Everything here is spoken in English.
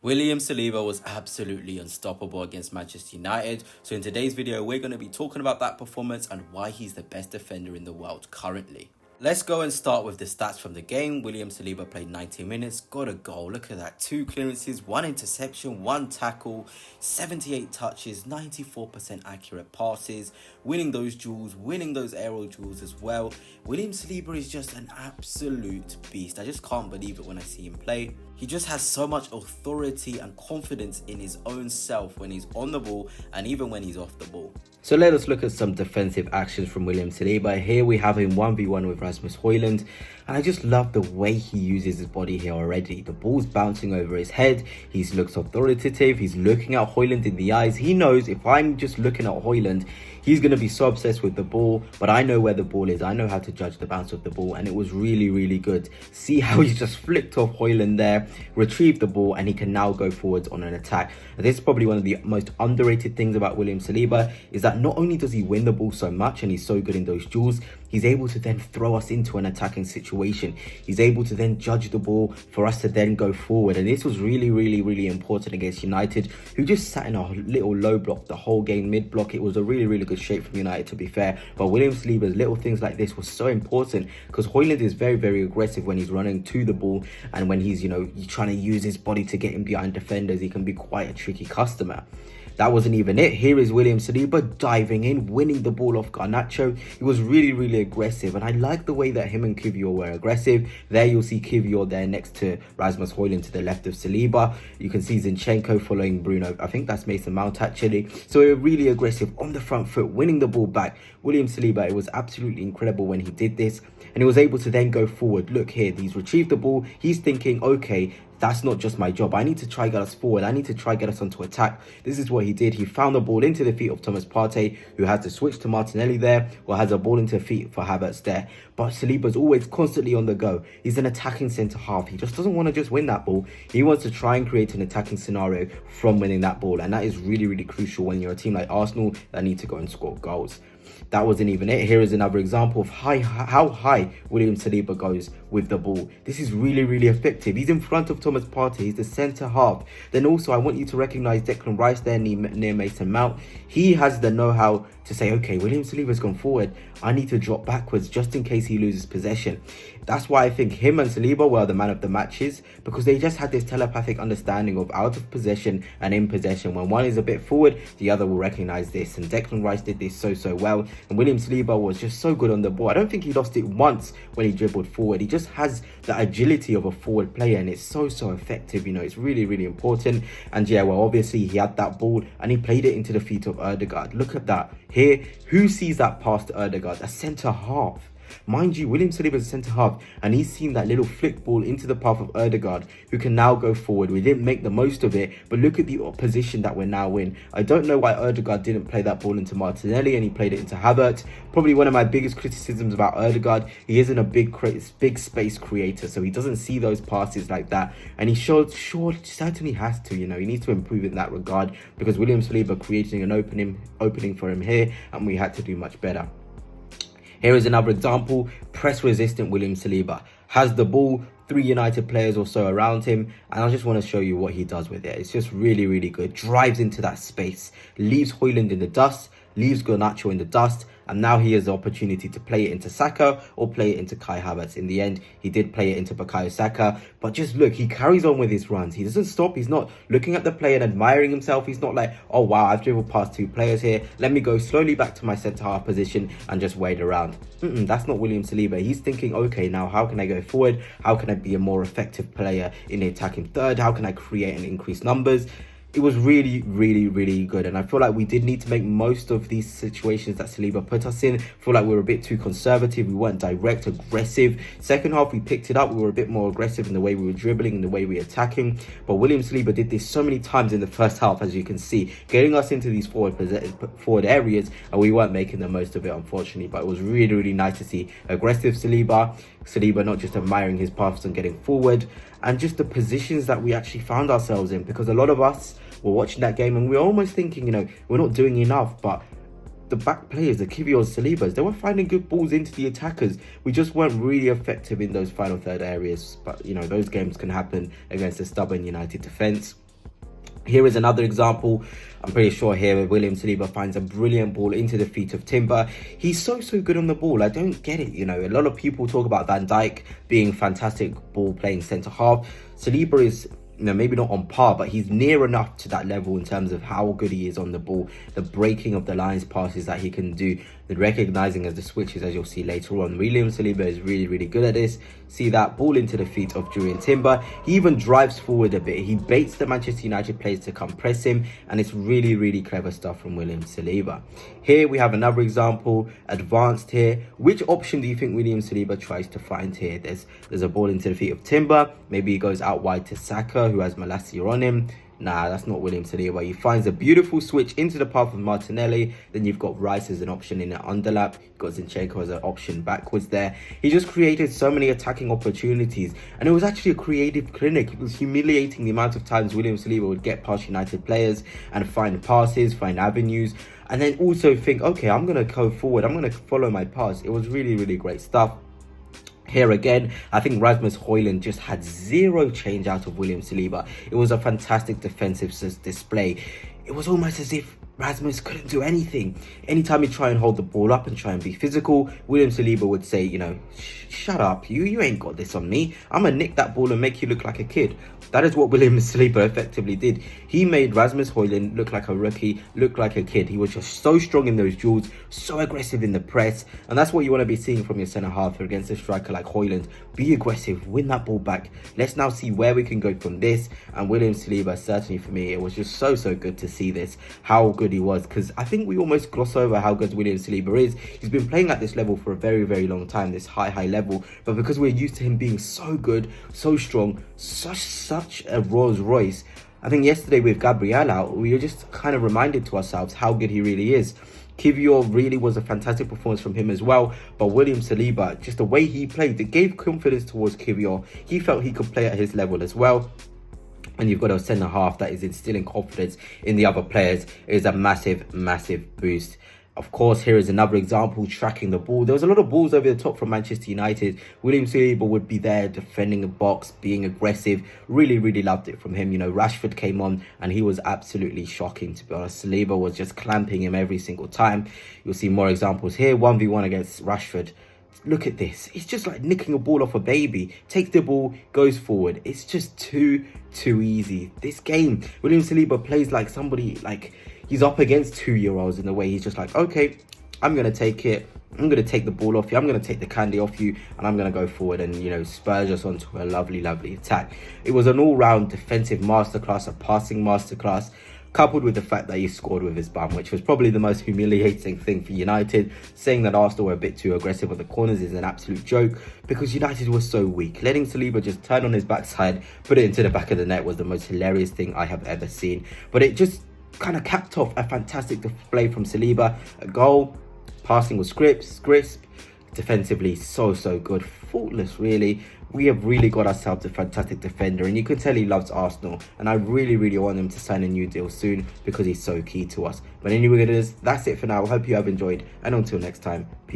William Saliba was absolutely unstoppable against Manchester United. So in today's video, we're going to be talking about that performance and why he's the best defender in the world currently. Let's go and start with the stats from the game. William Saliba played 90 minutes, got a goal. Look at that. 2 clearances, 1 interception, 1 tackle, 78 touches, 94% accurate passes, winning those duels, winning those aerial duels as well. William Saliba is just an absolute beast. I just can't believe it when I see him play. He just has so much authority and confidence in his own self when he's on the ball and even when he's off the ball. So let us look at some defensive actions from William Saliba. Here we have him 1v1 with Rasmus Højlund, and I just love the way he uses his body here already. The ball's bouncing over his head, he looks authoritative, he's looking at Højlund in the eyes. He knows if I'm just looking at Højlund, he's going to be so obsessed with the ball, but I know where the ball is. I know how to judge the bounce of the ball, and it was really, really good. See how he just flicked off Højlund there, retrieved the ball, and he can now go forwards on an attack. And this is probably one of the most underrated things about William Saliba, is that not only does he win the ball so much and he's so good in those duels, he's able to then throw us into an attacking situation. He's able to then judge the ball for us to then go forward. And this was really, really, really important against United, who just sat in a little low block the whole game, mid block. It was a really, really good shape from United, to be fair. But William Saliba's little things like this was so important, because Højlund is very, very aggressive when he's running to the ball, and when he's, trying to use his body to get in behind defenders, he can be quite a tricky customer. That wasn't even it. Here is William Saliba diving in, winning the ball off Garnacho. He was really, really aggressive. And I like the way that him and Kiwior were aggressive. There you'll see Kiwior there next to Rasmus Højlund to the left of Saliba. You can see Zinchenko following Bruno. I think that's Mason Mount actually. So they were really aggressive on the front foot, winning the ball back. William Saliba, it was absolutely incredible when he did this. And he was able to then go forward. Look here, he's retrieved the ball. He's thinking, okay, that's not just my job. I need to try get us forward. I need to try get us onto attack. This is what he did. He found the ball into the feet of Thomas Partey, who has to switch to Martinelli there, or has a ball into the feet for Havertz there. But Saliba's always constantly on the go. He's an attacking centre half. He just doesn't want to just win that ball. He wants to try and create an attacking scenario from winning that ball. And that is really, really crucial when you're a team like Arsenal that need to go and score goals. That wasn't even it. Here is another example of how high William Saliba goes with the ball. This is really, really effective. He's in front of Thomas Partey. He's the centre half. Then also, I want you to recognise Declan Rice there near Mason Mount. He has the know-how to say, okay, William Saliba's gone forward. I need to drop backwards just in case he loses possession. That's why I think him and Saliba were the man of the matches, because they just had this telepathic understanding of out of possession and in possession. When one is a bit forward, the other will recognise this. And Declan Rice did this so well. And William Saliba was just so good on the ball. I don't think he lost it once when he dribbled forward. He just has the agility of a forward player, and it's so effective. It's really, really important. And yeah, well, obviously he had that ball and he played it into the feet of Ødegaard. Look at that. Here, who sees that pass to Ødegaard? A centre half. Mind you, William Saliba is a centre half, and he's seen that little flick ball into the path of Ødegaard, who can now go forward. We didn't make the most of it, but look at the position that we're now in. I don't know why Ødegaard didn't play that ball into Martinelli and he played it into Havertz. Probably one of my biggest criticisms about Ødegaard, he isn't a big space creator, so he doesn't see those passes like that, and he certainly has to. He needs to improve in that regard, because William Saliba creating an opening for him here, and we had to do much better. Here is another example. Press-resistant William Saliba has the ball, 3 United players or so around him, and I just want to show you what he does with it. It's just really, really good. Drives into that space, leaves Højlund in the dust, leaves Garnacho in the dust, and now he has the opportunity to play it into Saka or play it into Kai Havertz. In the end, he did play it into Bukayo Saka, but just look, he carries on with his runs. He doesn't stop. He's not looking at the play and admiring himself. He's not like, oh wow, I've dribbled past 2 players here, let me go slowly back to my centre half position and just wade around. That's not William Saliba. He's thinking, okay, now how can I go forward? How can I be a more effective player in the attacking third? How can I create and increase numbers? It was really, really, really good. And I feel like we did need to make most of these situations that Saliba put us in. I feel like we were a bit too conservative. We weren't direct, aggressive. Second half, we picked it up. We were a bit more aggressive in the way we were dribbling and the way we were attacking. But William Saliba did this so many times in the first half, as you can see, getting us into these forward areas, and we weren't making the most of it, unfortunately. But it was really, really nice to see aggressive Saliba not just admiring his paths and getting forward, and just the positions that we actually found ourselves in, because a lot of us were watching that game and we're almost thinking, we're not doing enough. But the back players, the Kiwior, Salibas, they were finding good balls into the attackers. We just weren't really effective in those final third areas. But, those games can happen against a stubborn United defence. Here is another example. I'm pretty sure here William Saliba finds a brilliant ball into the feet of Timber. He's so good on the ball. I don't get it, you know. A lot of people talk about Van Dijk being fantastic ball playing centre half. Saliba is, you know, maybe not on par, but he's near enough to that level in terms of how good he is on the ball, the breaking of the lines passes that he can do, the recognizing of the switches, as you'll see later on. William Saliba is really good at this. See that ball into the feet of Julian Timber. He even drives forward a bit. He baits the Manchester United players to come press him, and it's really clever stuff from William Saliba. Here we have another example, advanced here. Which option do you think William Saliba tries to find here? There's a ball into the feet of Timber. Maybe he goes out wide to Saka, who has Malacia on him. Nah, that's not William Saliba. He finds a beautiful switch into the path of Martinelli. Then you've got Rice as an option in an underlap. You've got Zinchenko as an option backwards there. He just created so many attacking opportunities. And it was actually a creative clinic. It was humiliating the amount of times William Saliba would get past United players and find passes, find avenues. And then also think, okay, I'm going to go forward. I'm going to follow my pass. It was really great stuff. Here again, I think Rasmus Højlund just had zero change out of William Saliba. It was a fantastic defensive display. It was almost as if Rasmus couldn't do anything. Anytime he try and hold the ball up and try and be physical, William Saliba would say, you know, shut up, you ain't got this on me. I'm gonna nick that ball and make you look like a kid. That is what William Saliba effectively did. He made Rasmus Højlund look like a rookie, look like a kid. He was just so strong in those duels, so aggressive in the press. And that's what you want to be seeing from your centre-half against a striker like Højlund. Be aggressive, win that ball back. Let's now see where we can go from this. And William Saliba, certainly for me, it was just so good to see this, how good he was. Because I think we almost gloss over how good William Saliba is. He's been playing at this level for a very long time, this high level. But because we're used to him being so good, so strong, such a Rolls Royce, I think yesterday with Gabriel out, we were just kind of reminded to ourselves how good he really is. Kiwior really was a fantastic performance from him as well, but William Saliba, just the way he played, it gave confidence towards Kiwior. He felt he could play at his level as well. And you've got a centre half that is instilling confidence in the other players. It is a massive boost. Of course, here is another example, tracking the ball. There was a lot of balls over the top from Manchester United. William Saliba would be there defending the box, being aggressive. Really loved it from him. You know, Rashford came on and he was absolutely shocking, to be honest. Saliba was just clamping him every single time. You'll see more examples here. 1v1 against Rashford. Look at this. It's just like nicking a ball off a baby. Takes the ball, goes forward. It's just too easy. This game, William Saliba plays like somebody, like he's up against 2-year-olds in the way he's just like, okay, I'm going to take it. I'm going to take the ball off you. I'm going to take the candy off you. And I'm going to go forward and, you know, spurge us onto a lovely attack. It was an all-round defensive masterclass, a passing masterclass, coupled with the fact that he scored with his bum, which was probably the most humiliating thing for United. Saying that Arsenal were a bit too aggressive at the corners is an absolute joke, because United was so weak. Letting Saliba just turn on his backside, put it into the back of the net was the most hilarious thing I have ever seen. But it just kind of capped off a fantastic display from Saliba. A goal, passing was crisp, defensively so good, faultless really. We have really got ourselves a fantastic defender, and you can tell he loves Arsenal, and I really want him to sign a new deal soon because he's so key to us. But anyway, that's it for now. I hope you have enjoyed, and until next time, peace.